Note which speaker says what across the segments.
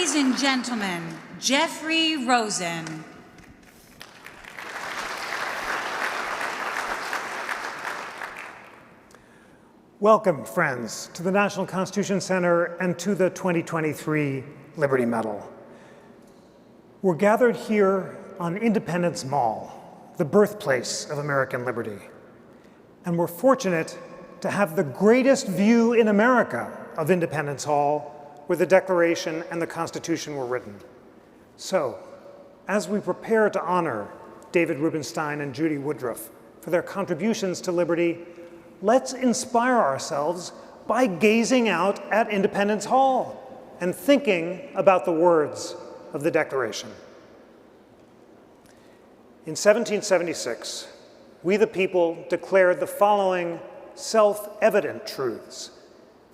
Speaker 1: Ladies and gentlemen, Jeffrey Rosen.
Speaker 2: Welcome, friends, to the National Constitution Center and to the 2023 Liberty Medal. We're gathered here on Independence Mall, the birthplace of American liberty. And we're fortunate to have the greatest view in America of Independence Hall, where the Declaration and the Constitution were written. So, as we prepare to honor David Rubenstein and Judy Woodruff for their contributions to liberty, let's inspire ourselves by gazing out at Independence Hall and thinking about the words of the Declaration. In 1776, we the people declared the following self-evident truths: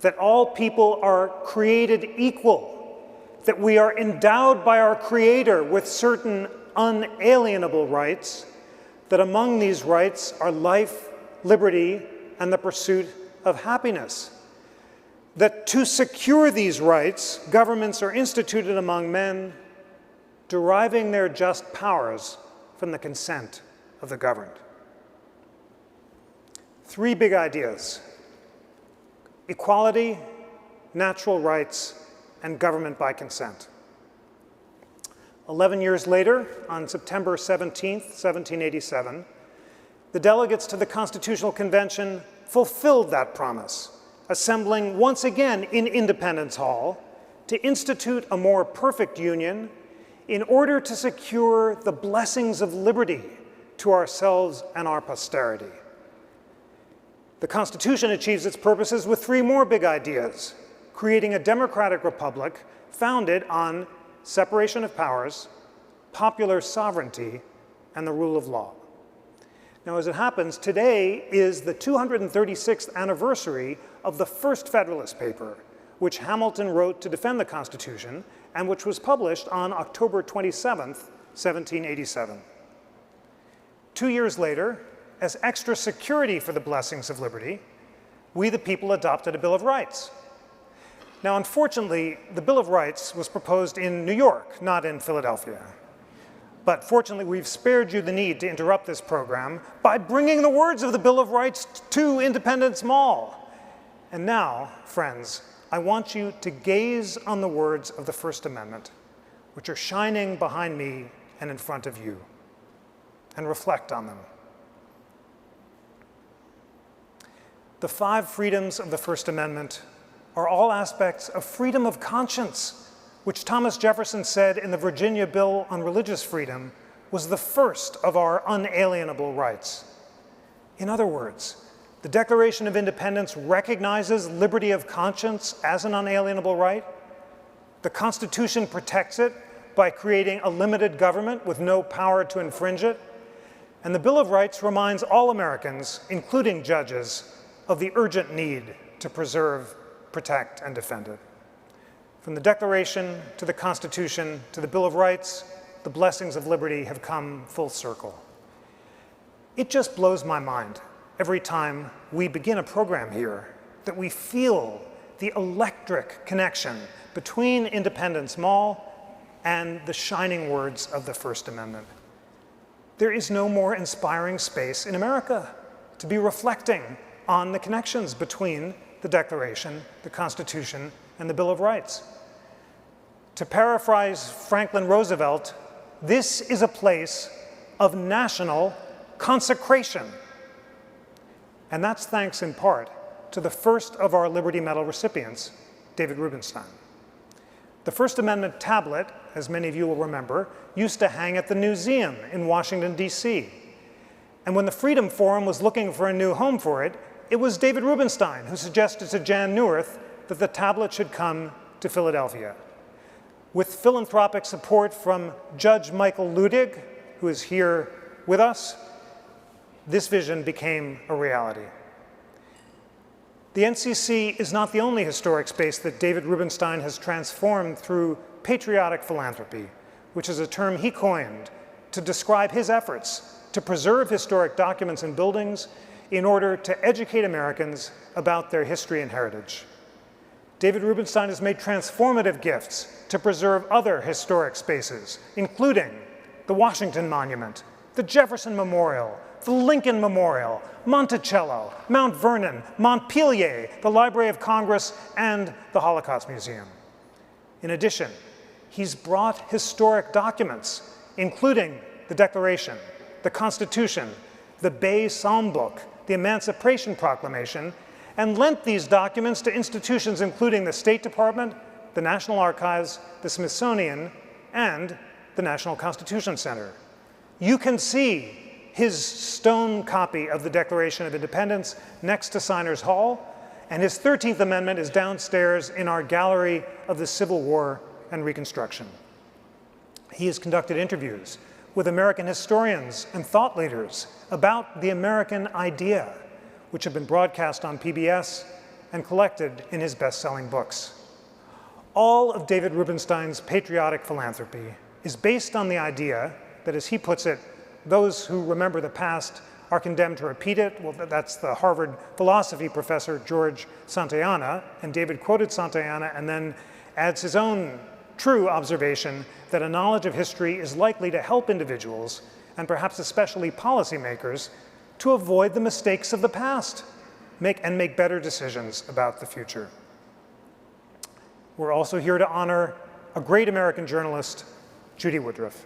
Speaker 2: that all people are created equal, that we are endowed by our Creator with certain unalienable rights, that among these rights are life, liberty, and the pursuit of happiness, that to secure these rights, governments are instituted among men, deriving their just powers from the consent of the governed. Three big ideas: equality, natural rights, and government by consent. 11 years later, on September 17th, 1787, the delegates to the Constitutional Convention fulfilled that promise, assembling once again in Independence Hall to institute a more perfect union in order to secure the blessings of liberty to ourselves and our posterity. The Constitution achieves its purposes with three more big ideas: creating a democratic republic founded on separation of powers, popular sovereignty, and the rule of law. Now, as it happens, today is the 236th anniversary of the first Federalist paper, which Hamilton wrote to defend the Constitution and which was published on October 27th, 1787. 2 years later, as extra security for the blessings of liberty, we the people adopted a Bill of Rights. Now, unfortunately, the Bill of Rights was proposed in New York, not in Philadelphia. But fortunately, we've spared you the need to interrupt this program by bringing the words of the Bill of Rights to Independence Mall. And now, friends, I want you to gaze on the words of the First Amendment, which are shining behind me and in front of you, and reflect on them. The 5 freedoms of the First Amendment are all aspects of freedom of conscience, which Thomas Jefferson said in the Virginia Bill on Religious Freedom was the first of our unalienable rights. In other words, the Declaration of Independence recognizes liberty of conscience as an unalienable right. The Constitution protects it by creating a limited government with no power to infringe it. And the Bill of Rights reminds all Americans, including judges, of the urgent need to preserve, protect, and defend it. From the Declaration to the Constitution to the Bill of Rights, the blessings of liberty have come full circle. It just blows my mind every time we begin a program here that we feel the electric connection between Independence Mall and the shining words of the First Amendment. There is no more inspiring space in America to be reflecting on the connections between the Declaration, the Constitution, and the Bill of Rights. To paraphrase Franklin Roosevelt, this is a place of national consecration. And that's thanks in part to the first of our Liberty Medal recipients, David Rubenstein. The First Amendment tablet, as many of you will remember, used to hang at the Museum in Washington, D.C. And when the Freedom Forum was looking for a new home for it, it was David Rubenstein who suggested to Jan Neuwirth that the tablet should come to Philadelphia. With philanthropic support from Judge Michael Ludig, who is here with us, this vision became a reality. The NCC is not the only historic space that David Rubenstein has transformed through patriotic philanthropy, which is a term he coined to describe his efforts to preserve historic documents and buildings in order to educate Americans about their history and heritage. David Rubenstein has made transformative gifts to preserve other historic spaces, including the Washington Monument, the Jefferson Memorial, the Lincoln Memorial, Monticello, Mount Vernon, Montpelier, the Library of Congress, and the Holocaust Museum. In addition, he's brought historic documents, including the Declaration, the Constitution, the Bay Psalm Book, the Emancipation Proclamation, and lent these documents to institutions including the State Department, the National Archives, the Smithsonian, and the National Constitution Center. You can see his stone copy of the Declaration of Independence next to Signers Hall, and his 13th Amendment is downstairs in our gallery of the Civil War and Reconstruction. He has conducted interviews with American historians and thought leaders about the American idea, which have been broadcast on PBS and collected in his best-selling books. All of David Rubenstein's patriotic philanthropy is based on the idea that, as he puts it, those who remember the past are condemned to repeat it. Well, that's the Harvard philosophy professor George Santayana, and David quoted Santayana and then adds his own true observation that a knowledge of history is likely to help individuals, and perhaps especially policymakers, to avoid the mistakes of the past and make better decisions about the future. We're also here to honor a great American journalist, Judy Woodruff.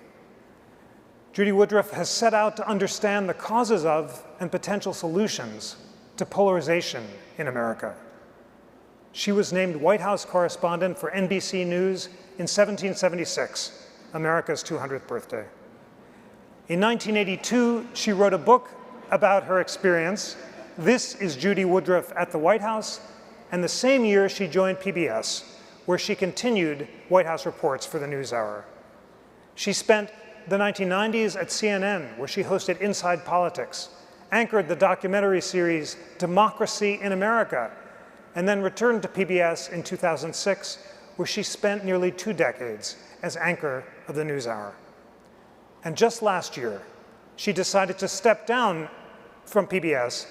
Speaker 2: Judy Woodruff has set out to understand the causes of and potential solutions to polarization in America. She was named White House correspondent for NBC News in 1776, America's 200th birthday. In 1982, she wrote a book about her experience. This is Judy Woodruff at the White House, and the same year she joined PBS, where she continued White House reports for the NewsHour. She spent the 1990s at CNN, where she hosted Inside Politics, anchored the documentary series Democracy in America, and then returned to PBS in 2006, where she spent nearly 2 decades as anchor of the NewsHour. And just last year, she decided to step down from PBS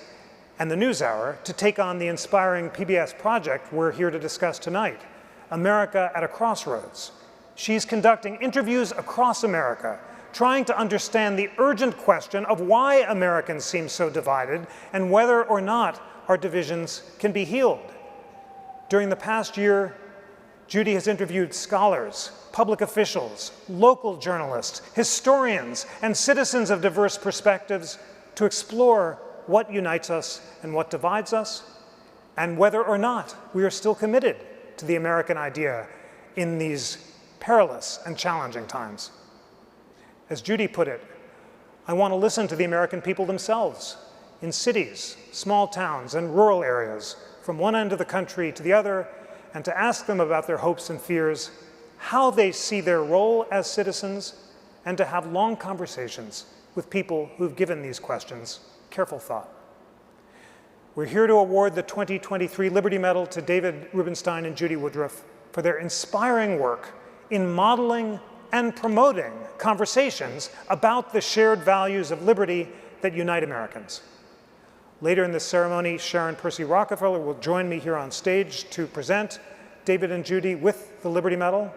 Speaker 2: and the NewsHour to take on the inspiring PBS project we're here to discuss tonight, America at a Crossroads. She's conducting interviews across America, trying to understand the urgent question of why Americans seem so divided and whether or not our divisions can be healed. During the past year, Judy has interviewed scholars, public officials, local journalists, historians, and citizens of diverse perspectives to explore what unites us and what divides us, and whether or not we are still committed to the American idea in these perilous and challenging times. As Judy put it, I want to listen to the American people themselves in cities, small towns, and rural areas, from one end of the country to the other, and to ask them about their hopes and fears, how they see their role as citizens, and to have long conversations with people who've given these questions careful thought. We're here to award the 2023 Liberty Medal to David Rubenstein and Judy Woodruff for their inspiring work in modeling and promoting conversations about the shared values of liberty that unite Americans. Later in this ceremony, Sharon Percy Rockefeller will join me here on stage to present David and Judy with the Liberty Medal.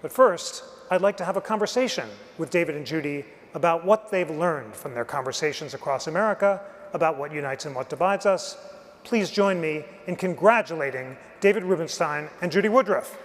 Speaker 2: But first, I'd like to have a conversation with David and Judy about what they've learned from their conversations across America, about what unites and what divides us. Please join me in congratulating David Rubenstein and Judy Woodruff.